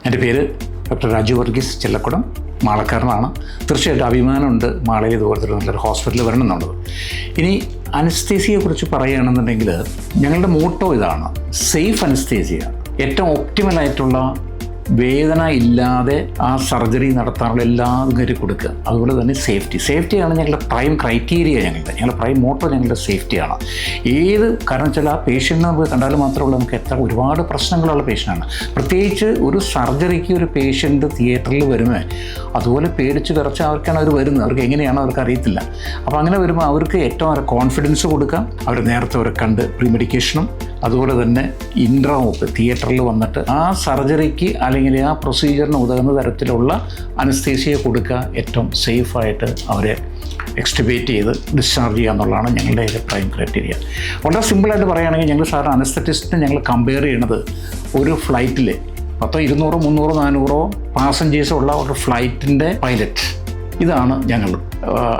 എൻ്റെ പേര് ഡോക്ടർ രാജു വർഗീസ് ചെല്ലക്കുടം, മാളക്കാരനാണ്. തീർച്ചയായിട്ടും അഭിമാനമുണ്ട് മാളയിൽ ഇതുപോലത്തെ നല്ലൊരു ഹോസ്പിറ്റലിൽ വരണം എന്നുള്ളത്. ഇനി അനസ്തേസിയയെക്കുറിച്ച് പറയുകയാണെന്നുണ്ടെങ്കിൽ ഞങ്ങളുടെ മോട്ടോ ഇതാണ്: സേഫ് അനസ്തേസിയ, ഏറ്റവും ഒപ്റ്റിമലായിട്ടുള്ള വേദന ഇല്ലാതെ ആ സർജറി നടത്താനുള്ള എല്ലാം കയറി കൊടുക്കുക. അതുപോലെ തന്നെ സേഫ്റ്റിയാണ് ഞങ്ങളുടെ പ്രൈം ക്രൈറ്റീരിയ. ഞങ്ങളുടെ പ്രൈം മോട്ടോ ഞങ്ങളുടെ സേഫ്റ്റിയാണ്. കാരണം വെച്ചാൽ ആ പേഷ്യൻറ്റിനെ നമുക്ക് കണ്ടാൽ മാത്രമല്ല, നമുക്ക് ഒരുപാട് പ്രശ്നങ്ങളുള്ള പേഷ്യൻ്റാണ്. പ്രത്യേകിച്ച് ഒരു സർജറിക്ക് ഒരു പേഷ്യൻ്റ് തിയേറ്ററിൽ വരുമ്പോൾ അതുപോലെ പേടിച്ച് വിറച്ച് അവർക്കാണ് അവർ വരുന്നത്. അവർക്ക് എങ്ങനെയാണോ അവർക്ക് അറിയത്തില്ല. അപ്പോൾ അങ്ങനെ വരുമ്പോൾ അവർക്ക് ഏറ്റവും അവരെ കോൺഫിഡൻസ് കൊടുക്കാം. അവർ നേരത്തെ അവരെ കണ്ട് പ്രീമെഡിക്കേഷനും അതുപോലെ തന്നെ ഇൻട്രാമൊക്കെ തിയേറ്ററിൽ വന്നിട്ട് ആ സർജറിക്ക് അല്ലെങ്കിൽ ആ പ്രൊസീജിയറിന് ഉതകുന്ന തരത്തിലുള്ള അനസ്തേസിയ കൊടുക്കുക, ഏറ്റവും സേഫായിട്ട് അവരെ എക്സ്റ്റുബേറ്റ് ചെയ്ത് ഡിസ്ചാർജ് ചെയ്യുക എന്നുള്ളതാണ് ഞങ്ങളുടെ പ്രൈം ക്രൈറ്റീരിയ. വളരെ സിമ്പിളായിട്ട് പറയുകയാണെങ്കിൽ, ഞങ്ങൾ സാധാരണ അനസ്തറ്റിസ്റ്റിനെ ഞങ്ങൾ കമ്പയർ ചെയ്യണത് ഒരു ഫ്ലൈറ്റിൽ 10, 200, 300, 400 പാസഞ്ചേഴ്സ് ഉള്ള ഒരു ഫ്ലൈറ്റിൻ്റെ പൈലറ്റ്. ഇതാണ് ഞങ്ങൾ.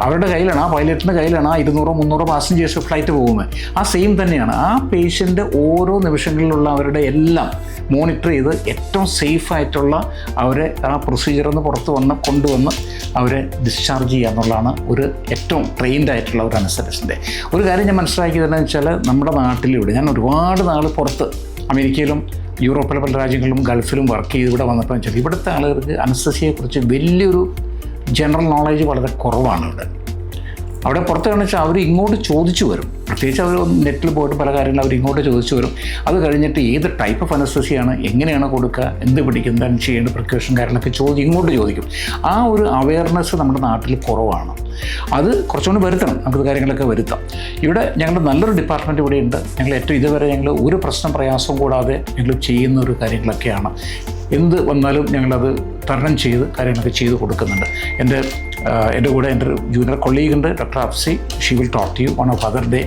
അവരുടെ കയ്യിലാണ്, ആ പൈലറ്റിൻ്റെ കയ്യിലാണ് ആ 200, 300 പാസഞ്ചേഴ്സ് ഫ്ലൈറ്റ് പോകുന്നത്. ആ സെയിം തന്നെയാണ്. ആ പേഷ്യൻ്റ് ഓരോ നിമിഷങ്ങളിലുള്ള അവരുടെ എല്ലാം മോണിറ്റർ ചെയ്ത് ഏറ്റവും സേഫായിട്ടുള്ള അവരെ ആ പ്രൊസീജിയറിൽ നിന്ന് പുറത്ത് കൊണ്ടുവന്ന് അവരെ ഡിസ്ചാർജ് ചെയ്യുക എന്നുള്ളതാണ് ഒരു ഏറ്റവും ട്രെയിൻഡ് ആയിട്ടുള്ള ഒരു അനസ്തറ്റിസ്റ്റിൻ്റെ. ഒരു കാര്യം ഞാൻ മനസ്സിലാക്കിയതെന്ന് വെച്ചാൽ, നമ്മുടെ നാട്ടിലിവിടെ ഞാൻ ഒരുപാട് നാൾ പുറത്ത് അമേരിക്കയിലും യൂറോപ്പിലെ പല രാജ്യങ്ങളിലും ഗൾഫിലും വർക്ക് ചെയ്ത് ഇവിടെ വന്നപ്പോൾ വെച്ചാൽ, ഇവിടുത്തെ ആളുകൾക്ക് അനസ്തേസിയയെക്കുറിച്ച് വലിയൊരു ജനറൽ നോളേജ് വളരെ കുറവാണ് ഇവിടെ. അവിടെ പുറത്താണെന്ന് വെച്ചാൽ അവർ ഇങ്ങോട്ട് ചോദിച്ചു വരും. പ്രത്യേകിച്ച് അവർ നെറ്റിൽ പോയിട്ട് പല കാര്യങ്ങളും അവർ ഇങ്ങോട്ട് ചോദിച്ചു വരും. അത് കഴിഞ്ഞിട്ട് ഏത് ടൈപ്പ് ഓഫ് അനസ്തേസിയാണ്, എങ്ങനെയാണ് കൊടുക്കുക, എന്ത് പിടിക്കും, എന്താണ് ചെയ്യേണ്ട, പ്രിക്കോഷൻ കാര്യങ്ങളൊക്കെ ഇങ്ങോട്ട് ചോദിക്കും. ആ ഒരു അവയർനെസ് നമ്മുടെ നാട്ടിൽ കുറവാണ്. അത് കുറച്ചുകൊണ്ട് വരുത്തണം, നമുക്ക് കാര്യങ്ങളൊക്കെ വരുത്താം. ഇവിടെ ഞങ്ങളുടെ നല്ലൊരു ഡിപ്പാർട്ട്മെൻറ്റ് ഇവിടെയുണ്ട്. ഞങ്ങൾ ഏറ്റവും ഇതുവരെ ഞങ്ങൾ ഒരു പ്രയാസവും കൂടാതെ ഞങ്ങൾ ചെയ്യുന്ന ഒരു കാര്യങ്ങളൊക്കെയാണ്. എന്ത് വന്നാലും ഞങ്ങളത് തരണം ചെയ്ത് കാര്യങ്ങളൊക്കെ ചെയ്ത് കൊടുക്കുന്നുണ്ട്. എൻ്റെ കൂടെ എൻ്റെ ജൂനിയർ കൊളീഗ് ഉണ്ട്, doctor Afsi. She will talk to you on of other day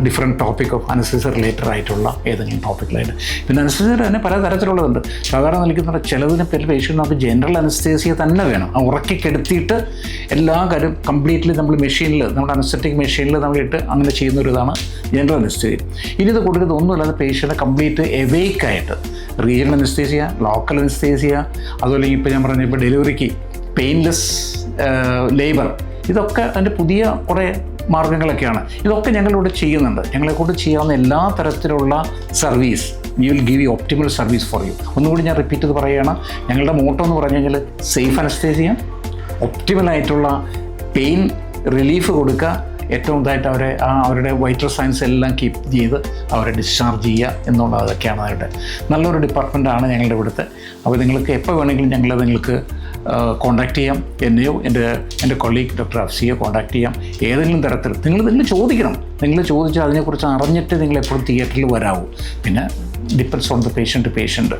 different topic of anaesthesia related ആയിട്ടുള്ള ഏതെങ്കിലും ടോപ്പിക്കിലായിട്ട്. പിന്നെ അനസ്തേസിയ തന്നെ പല തരത്തിലുള്ളതുണ്ട്. സാധാരണ നിൽക്കുന്ന ചിലതിന് പേഷ്യൻ്റ് നമുക്ക് ജനറൽ അനസ്തേസിയ തന്നെ വേണം. ആ ഉറക്കി കെടുത്തിയിട്ട് എല്ലാ കാര്യം കംപ്ലീറ്റ്ലി നമ്മൾ മെഷീനിൽ, നമ്മുടെ അനസ്തറ്റിക് മെഷീനിൽ നമ്മളിട്ട് അങ്ങനെ ചെയ്യുന്നൊരിതാണ് ജനറൽ അനസ്തേസിയ. ഇനി ഇത് കൊടുക്കുന്നത് ഒന്നുമില്ലാതെ പേഷ്യൻ്റ് കംപ്ലീറ്റ് എവേക്കായിട്ട് റീജിയണൽ അനസ്തേസിയ, ലോക്കൽ അനസ്തേസിയ, അതുപോലെ ഇപ്പോൾ ഞാൻ പറഞ്ഞ ഇപ്പോൾ ഡെലിവറിക്ക് പെയിൻലെസ് ലേബർ, ഇതൊക്കെ അതിൻ്റെ പുതിയ കുറേ മാർഗ്ഗങ്ങളൊക്കെയാണ്. ഇതൊക്കെ ഞങ്ങളിവിടെ ചെയ്യുന്നുണ്ട്. ഞങ്ങളെക്കൊണ്ട് ചെയ്യാവുന്ന എല്ലാ തരത്തിലുള്ള service, we will give you optimal service for you. ഒന്നുകൂടി ഞാൻ റിപ്പീറ്റ് ചെയ്ത് പറയുകയാണ്, ഞങ്ങളുടെ മോട്ടോ എന്ന് പറഞ്ഞു കഴിഞ്ഞാൽ സേഫ് അനസ്തേസിയ, ഒപ്റ്റിമലായിട്ടുള്ള പെയിൻ റിലീഫ് കൊടുക്കുക, ഏറ്റവും ഇതായിട്ട് അവരുടെ വൈറ്റൽ സയൻസ് എല്ലാം കീപ്പ് ചെയ്ത് അവരെ ഡിസ്ചാർജ് ചെയ്യുക എന്നുള്ളത്, അതൊക്കെയാണ് അവരുടെ നല്ലൊരു ഡിപ്പാർട്ട്മെൻറ്റാണ് ഞങ്ങളുടെ ഇവിടുത്തെ. അപ്പോൾ നിങ്ങൾക്ക് എപ്പോൾ വേണമെങ്കിലും നിങ്ങൾക്ക് കോൺടാക്റ്റ് ചെയ്യാം. എന്നെയോ എൻ്റെ കൊളീഗ് ഡോക്ടർ അഫ്സിയെ കോൺടാക്റ്റ് ചെയ്യാം. ഏതെങ്കിലും തരത്തിൽ നിങ്ങൾ ചോദിക്കണം. നിങ്ങൾ ചോദിച്ചാൽ അതിനെക്കുറിച്ച് അറിഞ്ഞിട്ട് നിങ്ങൾ എപ്പോഴും തിയേറ്ററിൽ വരാവൂ. പിന്നെ ഡിപ്പെൻഡ്സ് ഓൺ ദ പേഷ്യൻ്റ്